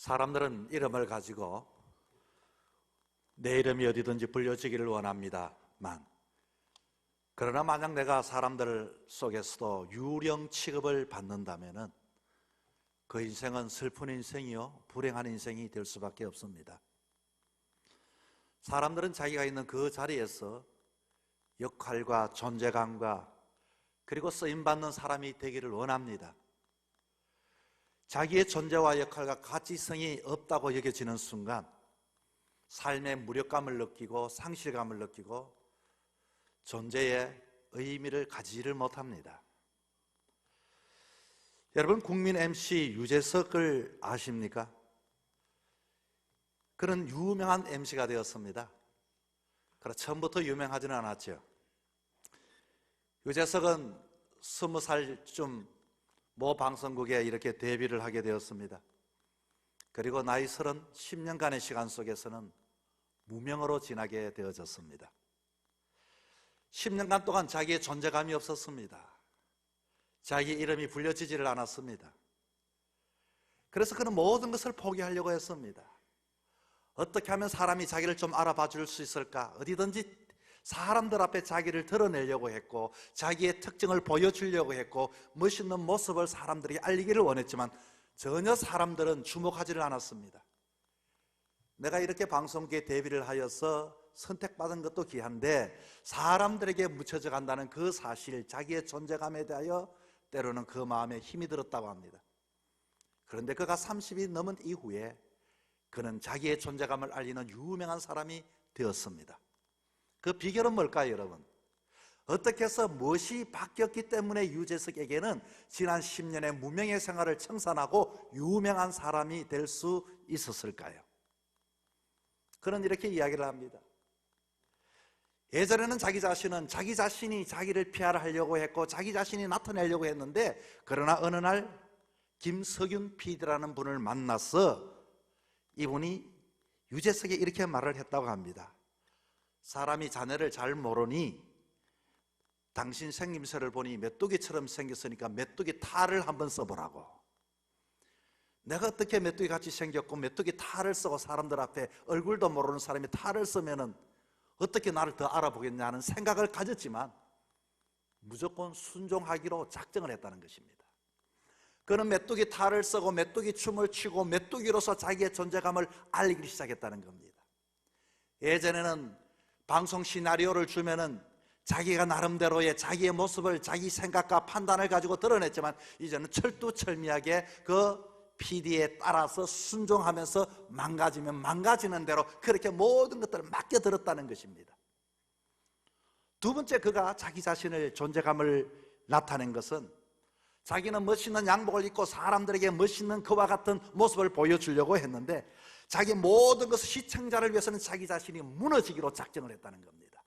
사람들은 이름을 가지고 내 이름이 어디든지 불려지기를 원합니다만, 그러나 만약 내가 사람들 속에서도 유령 취급을 받는다면 그 인생은 슬픈 인생이요 불행한 인생이 될 수밖에 없습니다. 사람들은 자기가 있는 그 자리에서 역할과 존재감과 그리고 쓰임받는 사람이 되기를 원합니다. 자기의 존재와 역할과 가치성이 없다고 여겨지는 순간 삶의 무력감을 느끼고 상실감을 느끼고 존재의 의미를 가지지를 못합니다. 여러분, 국민 MC 유재석을 아십니까? 그는 유명한 MC가 되었습니다. 그러나 처음부터 유명하지는 않았죠. 유재석은 20살쯤 모 방송국에 이렇게 데뷔를 하게 되었습니다. 그리고 나이 10년간의 시간 속에서는 무명으로 지나게 되어졌습니다. 10년간 동안 자기의 존재감이 없었습니다. 자기 이름이 불려지지를 않았습니다. 그래서 그는 모든 것을 포기하려고 했습니다. 어떻게 하면 사람이 자기를 좀 알아봐 줄 수 있을까? 어디든지 사람들 앞에 자기를 드러내려고 했고, 자기의 특징을 보여주려고 했고, 멋있는 모습을 사람들에게 알리기를 원했지만 전혀 사람들은 주목하지를 않았습니다. 내가 이렇게 방송국에 데뷔를 하여서 선택받은 것도 귀한데 사람들에게 묻혀져 간다는 그 사실, 자기의 존재감에 대하여 때로는 그 마음에 힘이 들었다고 합니다. 그런데 그가 30이 넘은 이후에 그는 자기의 존재감을 알리는 유명한 사람이 되었습니다. 그 비결은 뭘까요, 여러분? 어떻게 해서 무엇이 바뀌었기 때문에 유재석에게는 지난 10년의 무명의 생활을 청산하고 유명한 사람이 될 수 있었을까요? 그는 이렇게 이야기를 합니다. 예전에는 자기 자신이 자기를 PR하려고 했고 자기 자신이 나타내려고 했는데, 그러나 어느 날 김석윤 PD라는 분을 만나서 이분이 유재석에 이렇게 말을 했다고 합니다. 사람이 자네를 잘 모르니 당신 생김새를 보니 메뚜기처럼 생겼으니까 메뚜기 탈을 한번 써보라고. 내가 어떻게 메뚜기 같이 생겼고 메뚜기 탈을 쓰고 사람들 앞에 얼굴도 모르는 사람이 탈을 쓰면은 어떻게 나를 더 알아보겠냐는 생각을 가졌지만 무조건 순종하기로 작정을 했다는 것입니다. 그는 메뚜기 탈을 쓰고 메뚜기 춤을 추고 메뚜기로서 자기의 존재감을 알리기 시작했다는 겁니다. 예전에는 방송 시나리오를 주면은 자기가 나름대로의 자기의 모습을, 자기 생각과 판단을 가지고 드러냈지만 이제는 철두철미하게 그 PD에 따라서 순종하면서 망가지면 망가지는 대로 그렇게 모든 것들을 맡겨들었다는 것입니다. 두 번째, 그가 자기 자신의 존재감을 나타낸 것은 자기는 멋있는 양복을 입고 사람들에게 멋있는 그와 같은 모습을 보여주려고 했는데 자기 모든 것을 시청자를 위해서는 자기 자신이 무너지기로 작정을 했다는 겁니다.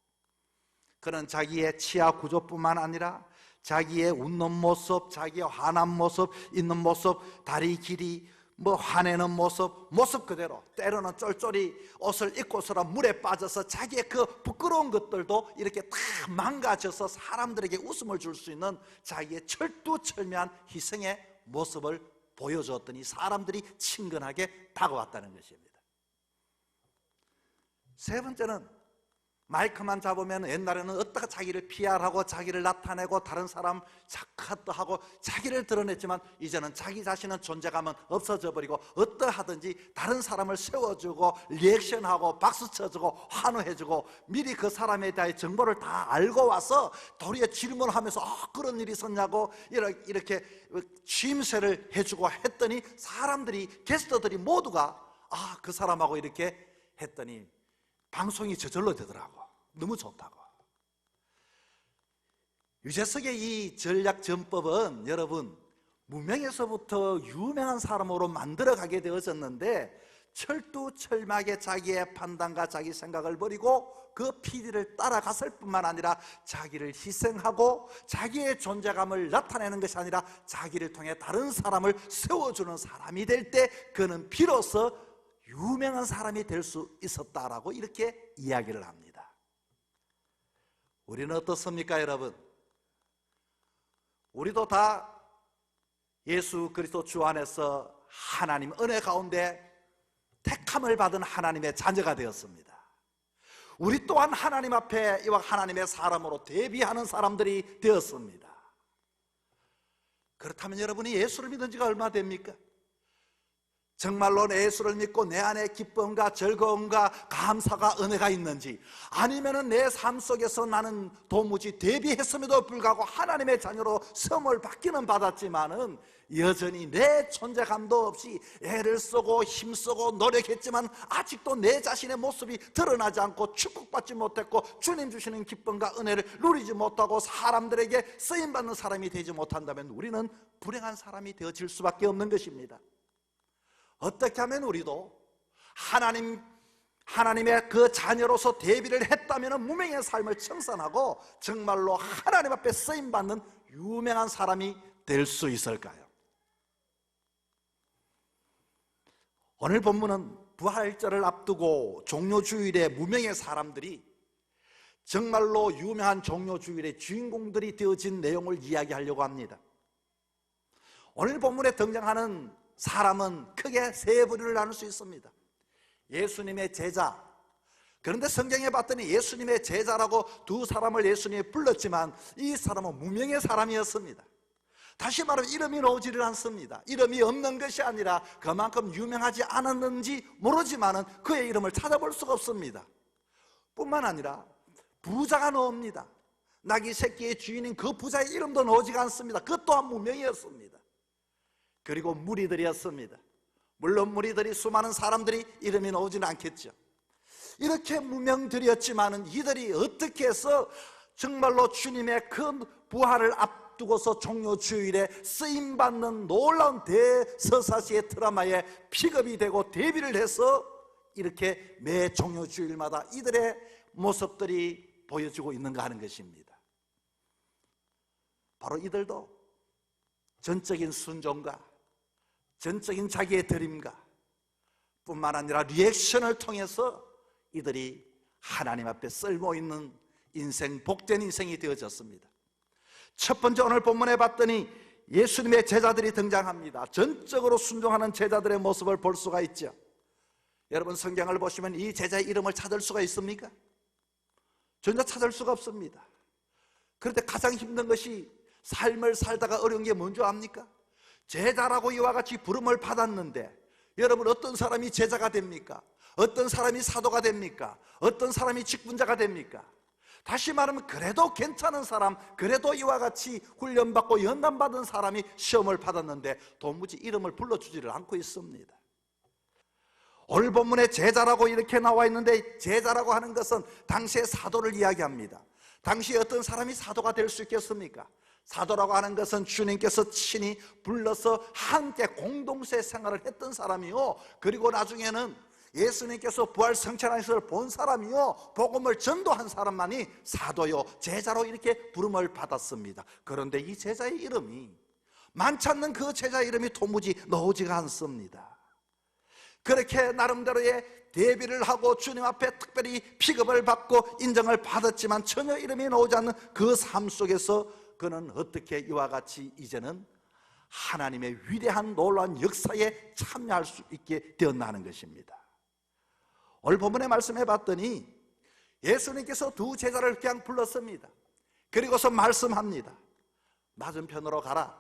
그는 자기의 치아 구조뿐만 아니라 자기의 웃는 모습, 자기의 화난 모습, 있는 모습, 다리 길이, 화내는 모습 그대로, 때로는 쫄쫄이 옷을 입고서라 물에 빠져서 자기의 그 부끄러운 것들도 이렇게 다 망가져서 사람들에게 웃음을 줄 수 있는 자기의 철두철미한 희생의 모습을 보여주었더니 사람들이 친근하게 다가왔다는 것입니다. 세 번째는 마이크만 잡으면 옛날에는 어떻게 자기를 PR하고 자기를 나타내고 다른 사람 착하다 하고 자기를 드러냈지만 이제는 자기 자신은 존재감은 없어져 버리고 어떠하든지 다른 사람을 세워주고 리액션하고 박수 쳐주고 환호해주고 미리 그 사람에 대해 정보를 다 알고 와서 도리어 질문하면서 그런 일이 있었냐고 이렇게 취임새를 해주고 했더니 사람들이, 게스트들이 모두가 그 사람하고 이렇게 했더니 방송이 저절로 되더라고. 너무 좋다고. 유재석의 이 전략 전법은 여러분 무명에서부터 유명한 사람으로 만들어가게 되어졌는데 철두철미하게 자기의 판단과 자기 생각을 버리고 그 PD를 따라갔을 뿐만 아니라 자기를 희생하고 자기의 존재감을 나타내는 것이 아니라 자기를 통해 다른 사람을 세워주는 사람이 될 때 그는 비로소 유명한 사람이 될 수 있었다라고 이렇게 이야기를 합니다. 우리는 어떻습니까, 여러분? 우리도 다 예수 그리스도 주 안에서 하나님 은혜 가운데 택함을 받은 하나님의 자녀가 되었습니다. 우리 또한 하나님 앞에 이와 하나님의 사람으로 대비하는 사람들이 되었습니다. 그렇다면 여러분이 예수를 믿은 지가 얼마 됩니까? 정말로 내 예수를 믿고 내 안에 기쁨과 즐거움과 감사가 은혜가 있는지, 아니면은 내 삶 속에서 나는 도무지 대비했음에도 불구하고 하나님의 자녀로 선물 받기는 받았지만은 여전히 내 존재감도 없이 애를 쓰고 힘쓰고 노력했지만 아직도 내 자신의 모습이 드러나지 않고 축복받지 못했고 주님 주시는 기쁨과 은혜를 누리지 못하고 사람들에게 쓰임받는 사람이 되지 못한다면 우리는 불행한 사람이 되어질 수밖에 없는 것입니다. 어떻게 하면 우리도 하나님의 그 자녀로서 대비를 했다면 무명의 삶을 청산하고 정말로 하나님 앞에 쓰임받는 유명한 사람이 될 수 있을까요? 오늘 본문은 부활절을 앞두고 종료주일에 무명의 사람들이 정말로 유명한 종료주일의 주인공들이 되어진 내용을 이야기하려고 합니다. 오늘 본문에 등장하는 사람은 크게 세 부류를 나눌 수 있습니다. 예수님의 제자. 그런데 성경에 봤더니 예수님의 제자라고 두 사람을 예수님이 불렀지만 이 사람은 무명의 사람이었습니다. 다시 말하면 이름이 나오지를 않습니다. 이름이 없는 것이 아니라 그만큼 유명하지 않았는지 모르지만은 그의 이름을 찾아볼 수가 없습니다. 뿐만 아니라 부자가 나옵니다. 나귀 새끼의 주인인 그 부자의 이름도 나오지가 않습니다. 그 또한 무명이었습니다. 그리고 무리들이었습니다. 물론 무리들이 수많은 사람들이 이름이 나오지는 않겠죠. 이렇게 무명들이었지만은 이들이 어떻게 해서 정말로 주님의 그 부활을 앞두고서 종료주일에 쓰임받는 놀라운 대서사시의 드라마에 픽업이 되고 데뷔를 해서 이렇게 매 종료주일마다 이들의 모습들이 보여지고 있는가 하는 것입니다. 바로 이들도 전적인 순종과 전적인 자기의 드림과 뿐만 아니라 리액션을 통해서 이들이 하나님 앞에 쓸모있는 인생, 복된 인생이 되어졌습니다. 첫 번째 오늘 본문에 봤더니 예수님의 제자들이 등장합니다. 전적으로 순종하는 제자들의 모습을 볼 수가 있죠. 여러분 성경을 보시면 이 제자의 이름을 찾을 수가 있습니까? 전혀 찾을 수가 없습니다. 그런데 가장 힘든 것이 삶을 살다가 어려운 게 뭔지 압니까? 제자라고 이와 같이 부름을 받았는데 여러분 어떤 사람이 제자가 됩니까? 어떤 사람이 사도가 됩니까? 어떤 사람이 직분자가 됩니까? 다시 말하면 그래도 괜찮은 사람, 그래도 이와 같이 훈련받고 연단받은 사람이 시험을 받았는데 도무지 이름을 불러주지를 않고 있습니다. 오늘 본문에 제자라고 이렇게 나와 있는데 제자라고 하는 것은 당시의 사도를 이야기합니다. 당시에 어떤 사람이 사도가 될 수 있겠습니까? 사도라고 하는 것은 주님께서 친히 불러서 함께 공동체 생활을 했던 사람이요, 그리고 나중에는 예수님께서 부활 성천하는 것을 본 사람이요, 복음을 전도한 사람만이 사도요, 제자로 이렇게 부름을 받았습니다. 그런데 이 제자의 이름이 많지 않는 그 제자의 이름이 도무지 나오지가 않습니다. 그렇게 나름대로의 대비를 하고 주님 앞에 특별히 픽업을 받고 인정을 받았지만 전혀 이름이 나오지 않는 그 삶 속에서 그는 어떻게 이와 같이 이제는 하나님의 위대한 놀라운 역사에 참여할 수 있게 되었나 하는 것입니다. 오늘 본문에 말씀해 봤더니 예수님께서 두 제자를 그냥 불렀습니다. 그리고서 말씀합니다. 맞은편으로 가라.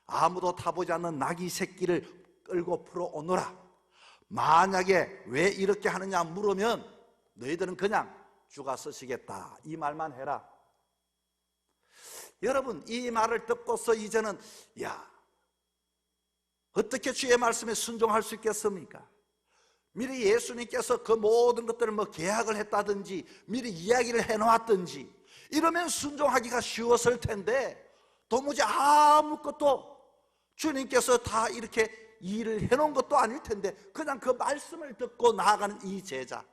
아무도 타보지 않는 나귀 새끼를 끌고 풀어오너라. 만약에 왜 이렇게 하느냐 물으면 너희들은 그냥 주가 쓰시겠다, 이 말만 해라. 여러분 이 말을 듣고서 이제는 어떻게 주의 말씀에 순종할 수 있겠습니까? 미리 예수님께서 그 모든 것들을 계약을 했다든지 미리 이야기를 해놓았든지 이러면 순종하기가 쉬웠을 텐데 도무지 아무것도 주님께서 다 이렇게 일을 해놓은 것도 아닐 텐데 그냥 그 말씀을 듣고 나아가는 이 제자,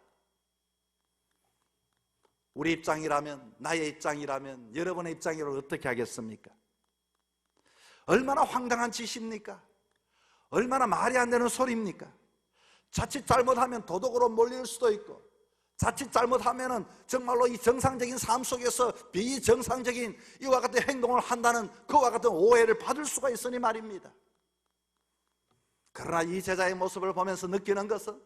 우리 입장이라면, 나의 입장이라면, 여러분의 입장이라면 어떻게 하겠습니까? 얼마나 황당한 짓입니까? 얼마나 말이 안 되는 소리입니까? 자칫 잘못하면 도덕으로 몰릴 수도 있고 자칫 잘못하면은 정말로 이 정상적인 삶 속에서 비정상적인 이와 같은 행동을 한다는 그와 같은 오해를 받을 수가 있으니 말입니다. 그러나 이 제자의 모습을 보면서 느끼는 것은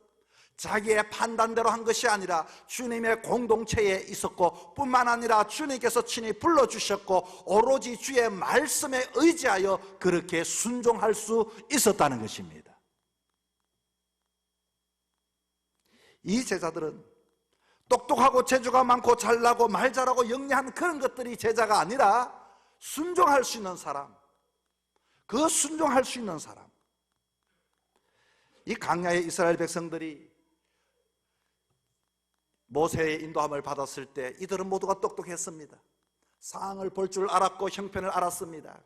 자기의 판단대로 한 것이 아니라 주님의 공동체에 있었고, 뿐만 아니라 주님께서 친히 불러주셨고 오로지 주의 말씀에 의지하여 그렇게 순종할 수 있었다는 것입니다. 이 제자들은 똑똑하고 재주가 많고 잘나고 말 잘하고 영리한 그런 것들이 제자가 아니라 순종할 수 있는 사람, 그 순종할 수 있는 사람. 이 광야의 이스라엘 백성들이 모세의 인도함을 받았을 때 이들은 모두가 똑똑했습니다. 상을 볼 줄 알았고 형편을 알았습니다.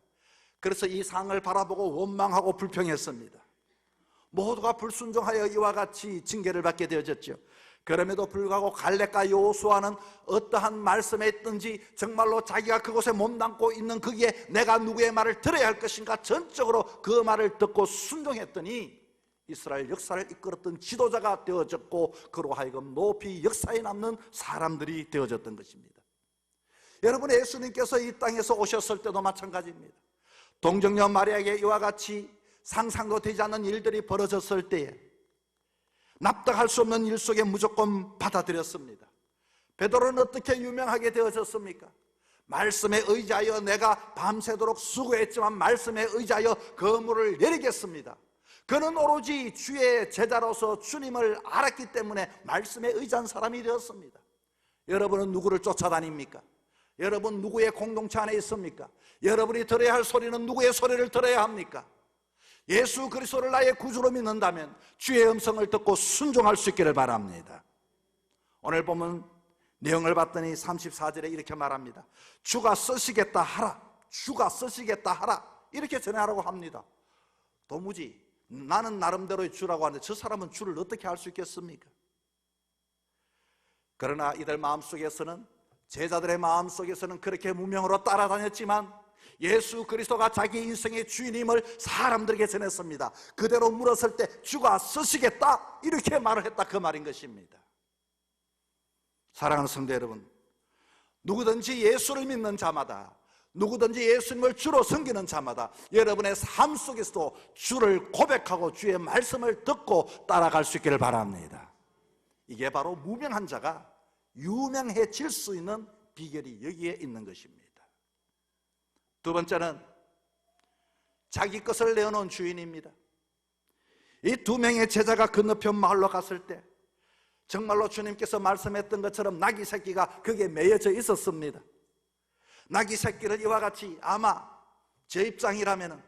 그래서 이 상을 바라보고 원망하고 불평했습니다. 모두가 불순종하여 이와 같이 징계를 받게 되어졌죠. 그럼에도 불구하고 갈렙과 여호수아는 어떠한 말씀에 있든지 정말로 자기가 그곳에 몸담고 있는 거기에 내가 누구의 말을 들어야 할 것인가 전적으로 그 말을 듣고 순종했더니 이스라엘 역사를 이끌었던 지도자가 되어졌고, 그로 하여금 높이 역사에 남는 사람들이 되어졌던 것입니다. 여러분, 예수님께서 이 땅에서 오셨을 때도 마찬가지입니다. 동정녀 마리아에게 이와 같이 상상도 되지 않는 일들이 벌어졌을 때에 납득할 수 없는 일 속에 무조건 받아들였습니다. 베드로는 어떻게 유명하게 되어졌습니까? 말씀에 의지하여 내가 밤새도록 수고했지만 말씀에 의지하여 그물을 내리겠습니다. 그는 오로지 주의 제자로서 주님을 알았기 때문에 말씀에 의지한 사람이 되었습니다. 여러분은 누구를 쫓아다닙니까? 여러분 누구의 공동체 안에 있습니까? 여러분이 들어야 할 소리는 누구의 소리를 들어야 합니까? 예수 그리스도를 나의 구주로 믿는다면 주의 음성을 듣고 순종할 수 있기를 바랍니다. 오늘 보면 내용을 봤더니 34절에 이렇게 말합니다. 주가 쓰시겠다 하라, 주가 쓰시겠다 하라, 이렇게 전하라고 합니다. 도무지 나는 나름대로의 주라고 하는데 저 사람은 주를 어떻게 알 수 있겠습니까? 그러나 이들 마음속에서는, 제자들의 마음속에서는 그렇게 무명으로 따라다녔지만 예수 그리스도가 자기 인생의 주인임을 사람들에게 전했습니다. 그대로 물었을 때 주가 쓰시겠다 이렇게 말을 했다, 그 말인 것입니다. 사랑하는 성도 여러분, 누구든지 예수를 믿는 자마다, 누구든지 예수님을 주로 섬기는 자마다 여러분의 삶 속에서도 주를 고백하고 주의 말씀을 듣고 따라갈 수 있기를 바랍니다. 이게 바로 무명한 자가 유명해질 수 있는 비결이 여기에 있는 것입니다. 두 번째는 자기 것을 내어놓은 주인입니다. 이 두 명의 제자가 건너편 마을로 갔을 때 정말로 주님께서 말씀했던 것처럼 나귀 새끼가 거기에 매여져 있었습니다. 나귀 새끼를 이와 같이 아마 제 입장이라면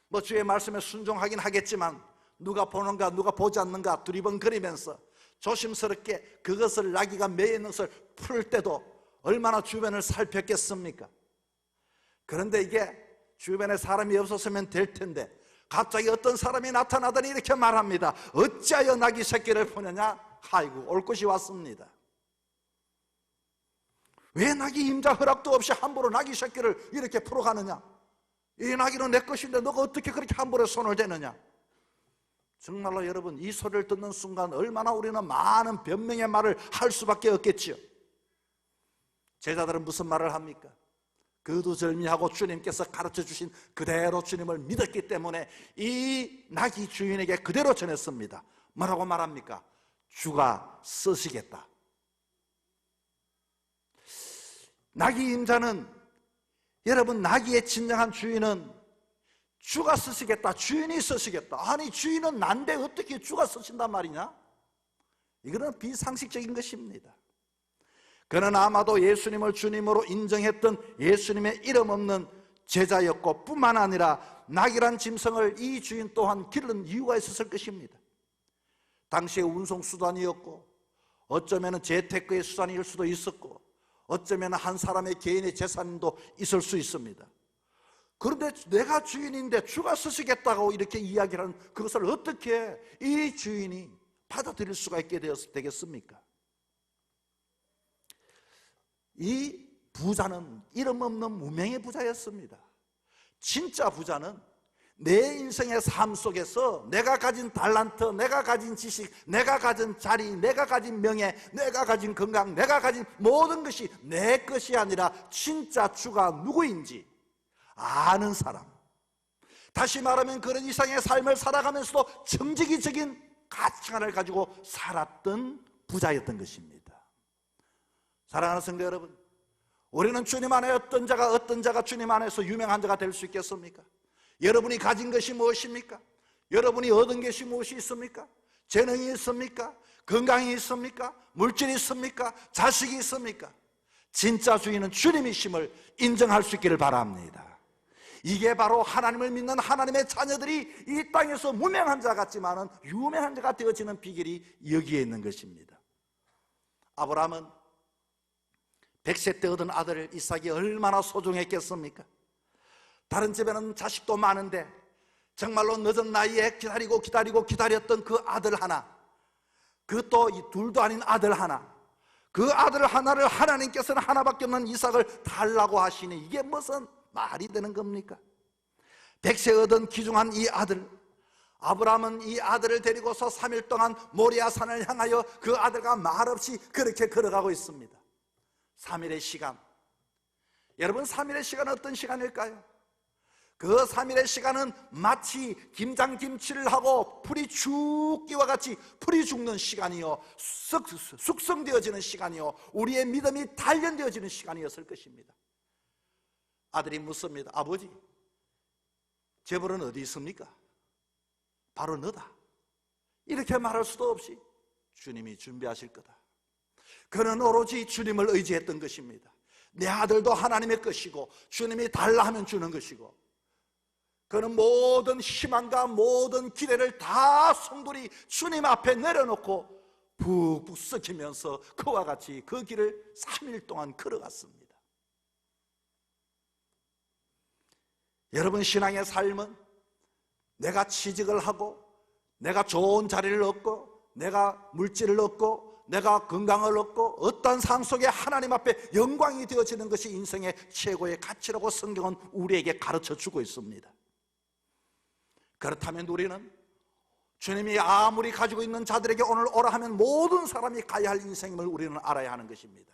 뭐 주의 말씀에 순종하긴 하겠지만 누가 보는가 누가 보지 않는가 두리번거리면서 조심스럽게 그것을 나귀가 매여 있는 것을 풀 때도 얼마나 주변을 살폈겠습니까? 그런데 이게 주변에 사람이 없었으면 될 텐데 갑자기 어떤 사람이 나타나더니 이렇게 말합니다. 어찌하여 나귀 새끼를 푸느냐? 아이고, 올 것이 왔습니다. 왜 나귀 임자 허락도 없이 함부로 나귀 새끼를 이렇게 풀어가느냐? 이 나귀는 내 것인데 너가 어떻게 그렇게 함부로 손을 대느냐? 정말로 여러분, 이 소리를 듣는 순간 얼마나 우리는 많은 변명의 말을 할 수밖에 없겠지요. 제자들은 무슨 말을 합니까? 거두절미하고 주님께서 가르쳐주신 그대로 주님을 믿었기 때문에 이 나귀 주인에게 그대로 전했습니다. 뭐라고 말합니까? 주가 쓰시겠다. 나귀 임자는, 여러분, 나귀의 진정한 주인은 주가 쓰시겠다, 주인이 쓰시겠다. 아니, 주인은 난데 어떻게 주가 쓰신단 말이냐? 이거는 비상식적인 것입니다. 그는 아마도 예수님을 주님으로 인정했던 예수님의 이름 없는 제자였고, 뿐만 아니라 나귀란 짐승을 이 주인 또한 기른 이유가 있었을 것입니다. 당시의 운송수단이었고, 어쩌면 재테크의 수단일 수도 있었고, 어쩌면 한 사람의 개인의 재산도 있을 수 있습니다. 그런데 내가 주인인데 주가 쓰시겠다고 이렇게 이야기를 하는 그것을 어떻게 이 주인이 받아들일 수가 있게 되겠습니까? 이 부자는 이름 없는 무명의 부자였습니다. 진짜 부자는 내 인생의 삶 속에서 내가 가진 달란트, 내가 가진 지식, 내가 가진 자리, 내가 가진 명예, 내가 가진 건강, 내가 가진 모든 것이 내 것이 아니라 진짜 주가 누구인지 아는 사람, 다시 말하면 그런 이상의 삶을 살아가면서도 정직이적인 가치관을 가지고 살았던 부자였던 것입니다. 사랑하는 성도 여러분, 우리는 주님 안에 어떤 자가 주님 안에서 유명한 자가 될 수 있겠습니까? 여러분이 가진 것이 무엇입니까? 여러분이 얻은 것이 무엇이 있습니까? 재능이 있습니까? 건강이 있습니까? 물질이 있습니까? 자식이 있습니까? 진짜 주인은 주님이심을 인정할 수 있기를 바랍니다. 이게 바로 하나님을 믿는 하나님의 자녀들이 이 땅에서 무명한 자 같지만은 유명한 자가 되어지는 비결이 여기에 있는 것입니다. 아브라함은 100세 때 얻은 아들 이삭이 얼마나 소중했겠습니까? 다른 집에는 자식도 많은데 정말로 늦은 나이에 기다렸던 그 아들 하나, 그것도 둘도 아닌 아들 하나, 그 아들 하나를 하나님께서는 하나밖에 없는 이삭을 달라고 하시니 이게 무슨 말이 되는 겁니까? 100세 얻은 귀중한 이 아들, 아브라함은 이 아들을 데리고서 3일 동안 모리아산을 향하여 그 아들과 말없이 그렇게 걸어가고 있습니다. 3일의 시간, 여러분 3일의 시간은 어떤 시간일까요? 그 3일의 시간은 마치 김장김치를 하고 풀이 죽기와 같이 풀이 죽는 시간이요, 숙성되어지는 시간이요, 우리의 믿음이 단련되어지는 시간이었을 것입니다. 아들이 묻습니다. 아버지, 재벌은 어디 있습니까? 바로 너다. 이렇게 말할 수도 없이 주님이 준비하실 거다. 그는 오로지 주님을 의지했던 것입니다. 내 아들도 하나님의 것이고 주님이 달라 하면 주는 것이고, 그는 모든 희망과 모든 기대를 다 성돌이 주님 앞에 내려놓고 푹푹 썩히면서 그와 같이 그 길을 3일 동안 걸어갔습니다. 여러분, 신앙의 삶은 내가 취직을 하고 내가 좋은 자리를 얻고 내가 물질을 얻고 내가 건강을 얻고 어떠한 삶 속에 하나님 앞에 영광이 되어지는 것이 인생의 최고의 가치라고 성경은 우리에게 가르쳐 주고 있습니다. 그렇다면 우리는 주님이 아무리 가지고 있는 자들에게 오늘 오라 하면 모든 사람이 가야 할 인생임을 우리는 알아야 하는 것입니다.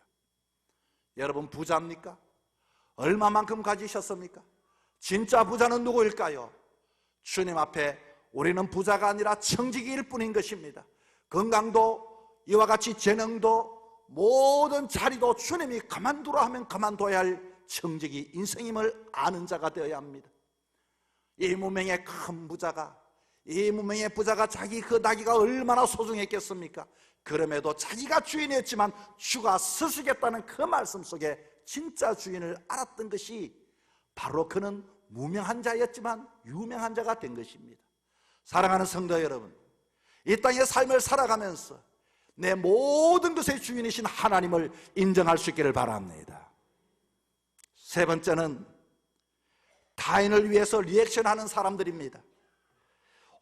여러분, 부자입니까? 얼마만큼 가지셨습니까? 진짜 부자는 누구일까요? 주님 앞에 우리는 부자가 아니라 청지기일 뿐인 것입니다. 건강도 이와 같이 재능도 모든 자리도 주님이 가만두라 하면 가만둬야 할 청지기 인생임을 아는 자가 되어야 합니다. 이 무명의 큰 부자가, 이 무명의 부자가 자기 그 나귀가 얼마나 소중했겠습니까? 그럼에도 자기가 주인이었지만 주가 쓰시겠다는 그 말씀 속에 진짜 주인을 알았던 것이 바로 그는 무명한 자였지만 유명한 자가 된 것입니다. 사랑하는 성도 여러분, 이 땅의 삶을 살아가면서 내 모든 것의 주인이신 하나님을 인정할 수 있기를 바랍니다. 세 번째는 타인을 위해서 리액션하는 사람들입니다.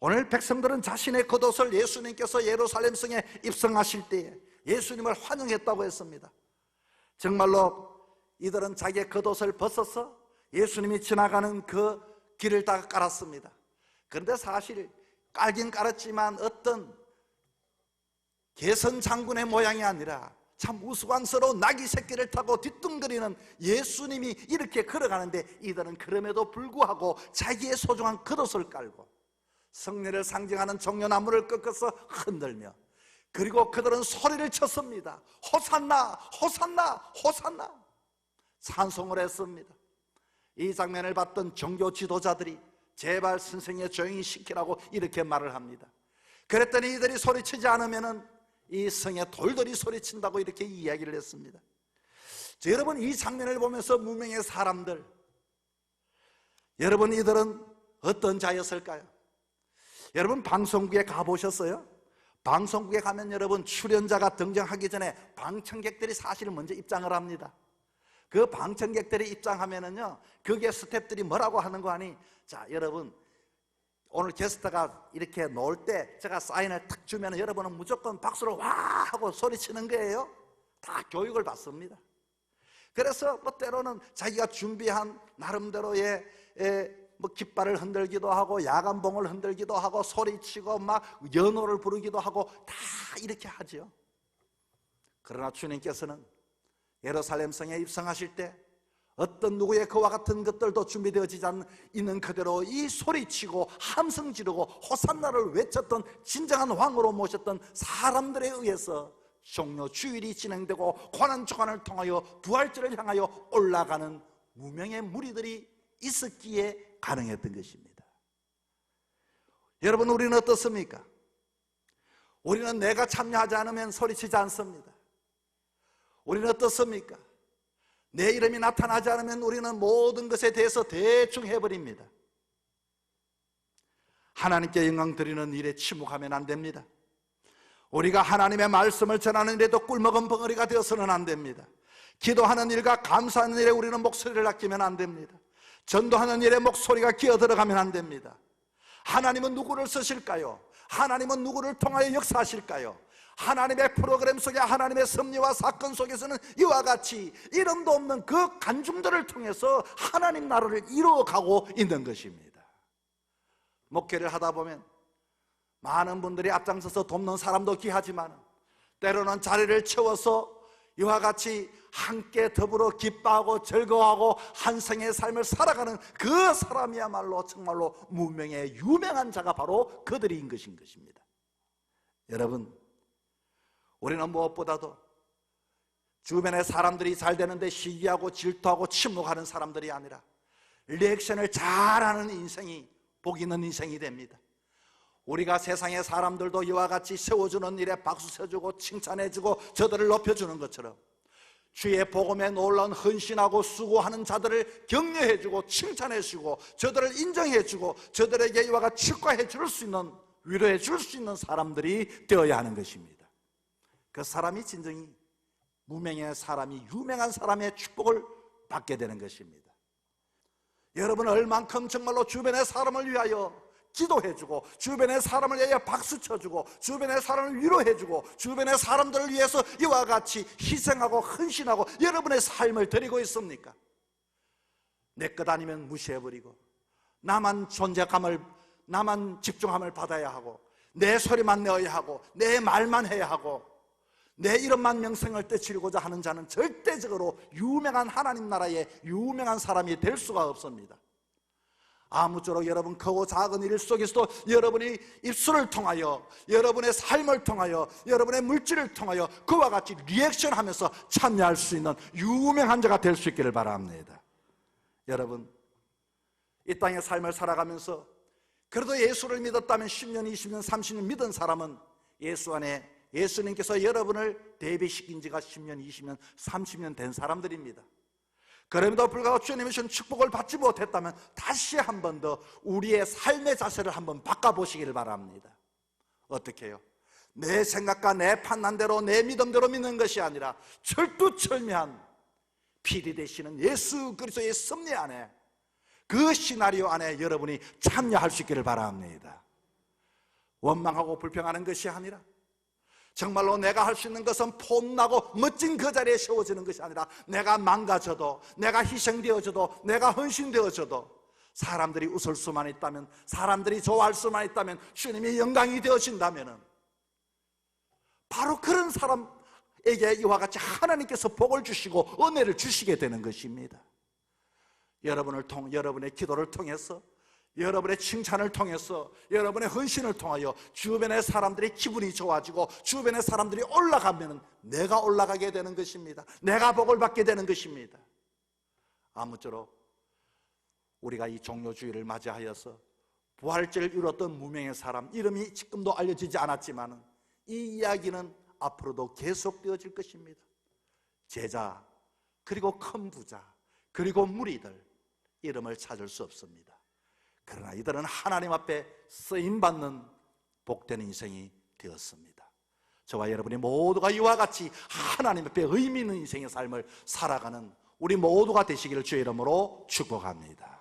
오늘 백성들은 자신의 겉옷을 예수님께서 예루살렘 성에 입성하실 때에 예수님을 환영했다고 했습니다. 정말로 이들은 자기의 겉옷을 벗어서 예수님이 지나가는 그 길을 다 깔았습니다. 그런데 사실 깔긴 깔았지만 어떤 개선 장군의 모양이 아니라 참 우스꽝스러운 나귀 새끼를 타고 뒤뚱거리는 예수님이 이렇게 걸어가는데 이들은 그럼에도 불구하고 자기의 소중한 겉옷을 깔고 성례를 상징하는 종려나무를 꺾어서 흔들며, 그리고 그들은 소리를 쳤습니다. 호산나 호산나 호산나 찬송을 했습니다. 이 장면을 봤던 종교 지도자들이 제발 선생님 조용히 시키라고 이렇게 말을 합니다. 그랬더니 이들이 소리치지 않으면 이 성에 돌들이 소리친다고 이렇게 이야기를 했습니다. 자, 여러분, 이 장면을 보면서 무명의 사람들, 여러분 이들은 어떤 자였을까요? 여러분 방송국에 가보셨어요? 방송국에 가면 여러분 출연자가 등장하기 전에 방청객들이 사실 먼저 입장을 합니다. 그 방청객들이 입장하면은요, 거기에 스태프들이 뭐라고 하는 거 아니? 자, 여러분 오늘 게스트가 이렇게 나올 때 제가 사인을 탁 주면 여러분은 무조건 박수로 와 하고 소리치는 거예요. 다 교육을 받습니다. 그래서 뭐 때로는 자기가 준비한 나름대로의 뭐 깃발을 흔들기도 하고 야간봉을 흔들기도 하고 소리치고 막 연호를 부르기도 하고 다 이렇게 하죠. 그러나 주님께서는 예루살렘 성에 입성하실 때 어떤 누구의 그와 같은 것들도 준비되어지지 않는 그대로 이 소리치고 함성 지르고 호산나를 외쳤던 진정한 왕으로 모셨던 사람들에 의해서 종려 주일이 진행되고 고난주간을 통하여 부활절을 향하여 올라가는 무명의 무리들이 있었기에 가능했던 것입니다. 여러분, 우리는 어떻습니까? 우리는 내가 참여하지 않으면 소리치지 않습니다. 우리는 어떻습니까? 내 이름이 나타나지 않으면 우리는 모든 것에 대해서 대충 해버립니다. 하나님께 영광 드리는 일에 침묵하면 안 됩니다. 우리가 하나님의 말씀을 전하는 일에도 꿀먹은 벙어리가 되어서는 안 됩니다. 기도하는 일과 감사하는 일에 우리는 목소리를 아끼면 안 됩니다. 전도하는 일에 목소리가 기어들어가면 안 됩니다. 하나님은 누구를 쓰실까요? 하나님은 누구를 통하여 역사하실까요? 하나님의 프로그램 속에, 하나님의 섭리와 사건 속에서는 이와 같이 이름도 없는 그 간중들을 통해서 하나님 나라를 이루어가고 있는 것입니다. 목회를 하다 보면 많은 분들이 앞장서서 돕는 사람도 귀하지만 때로는 자리를 채워서 이와 같이 함께 더불어 기뻐하고 즐거워하고 한 생의 삶을 살아가는 그 사람이야말로 정말로 무명의 유명한 자가 바로 그들인 것입니다. 여러분, 우리는 무엇보다도 주변의 사람들이 잘 되는데 시기하고 질투하고 침묵하는 사람들이 아니라 리액션을 잘하는 인생이 복 있는 인생이 됩니다. 우리가 세상의 사람들도 이와 같이 세워주는 일에 박수 쳐주고 칭찬해주고 저들을 높여주는 것처럼 주의 복음에 놀라운 헌신하고 수고하는 자들을 격려해주고 칭찬해주고 저들을 인정해주고 저들에게 이와 같이 축하해 줄 수 있는, 위로해 줄 수 있는 사람들이 되어야 하는 것입니다. 그 사람이 진정히 무명의 사람이 유명한 사람의 축복을 받게 되는 것입니다. 여러분, 얼만큼 정말로 주변의 사람을 위하여 기도해주고 주변의 사람을 위하여 박수쳐주고 주변의 사람을 위로해주고 주변의 사람들을 위해서 이와 같이 희생하고 헌신하고 여러분의 삶을 드리고 있습니까? 내 것 아니면 무시해버리고 나만 존재감을, 나만 집중함을 받아야 하고 내 소리만 내어야 하고 내 말만 해야 하고 내 이름만 명성을 떼치려고자 하는 자는 절대적으로 유명한 하나님 나라의 유명한 사람이 될 수가 없습니다. 아무쪼록 여러분 크고 작은 일 속에서도 여러분이 입술을 통하여, 여러분의 삶을 통하여, 여러분의 물질을 통하여 그와 같이 리액션하면서 참여할 수 있는 유명한 자가 될 수 있기를 바랍니다. 여러분, 이 땅의 삶을 살아가면서 그래도 예수를 믿었다면 10년, 20년, 30년 믿은 사람은 예수 안에 예수님께서 여러분을 대비시킨 지가 10년, 20년, 30년 된 사람들입니다. 그럼에도 불구하고 주님이 주신 축복을 받지 못했다면 다시 한 번 더 우리의 삶의 자세를 한번 바꿔보시기를 바랍니다. 어떻게 해요? 내 생각과 내 판단대로 내 믿음대로 믿는 것이 아니라 철두철미한 필이 되시는 예수 그리스도의 섭리 안에, 그 시나리오 안에 여러분이 참여할 수 있기를 바랍니다. 원망하고 불평하는 것이 아니라 정말로 내가 할 수 있는 것은 폼나고 멋진 그 자리에 세워지는 것이 아니라 내가 망가져도, 내가 희생되어져도, 내가 헌신되어져도 사람들이 웃을 수만 있다면, 사람들이 좋아할 수만 있다면, 주님의 영광이 되어진다면 바로 그런 사람에게 이와 같이 하나님께서 복을 주시고 은혜를 주시게 되는 것입니다. 여러분의 기도를 통해서, 여러분의 칭찬을 통해서, 여러분의 헌신을 통하여 주변의 사람들의 기분이 좋아지고 주변의 사람들이 올라가면 내가 올라가게 되는 것입니다. 내가 복을 받게 되는 것입니다. 아무쪼록 우리가 이 종료주의를 맞이하여서 부활절을 이뤘던 무명의 사람, 이름이 지금도 알려지지 않았지만 이 이야기는 앞으로도 계속되어질 것입니다. 제자, 그리고 큰 부자, 그리고 무리들, 이름을 찾을 수 없습니다. 그러나 이들은 하나님 앞에 쓰임받는 복된 인생이 되었습니다. 저와 여러분이 모두가 이와 같이 하나님 앞에 의미 있는 인생의 삶을 살아가는 우리 모두가 되시기를 주의 이름으로 축복합니다.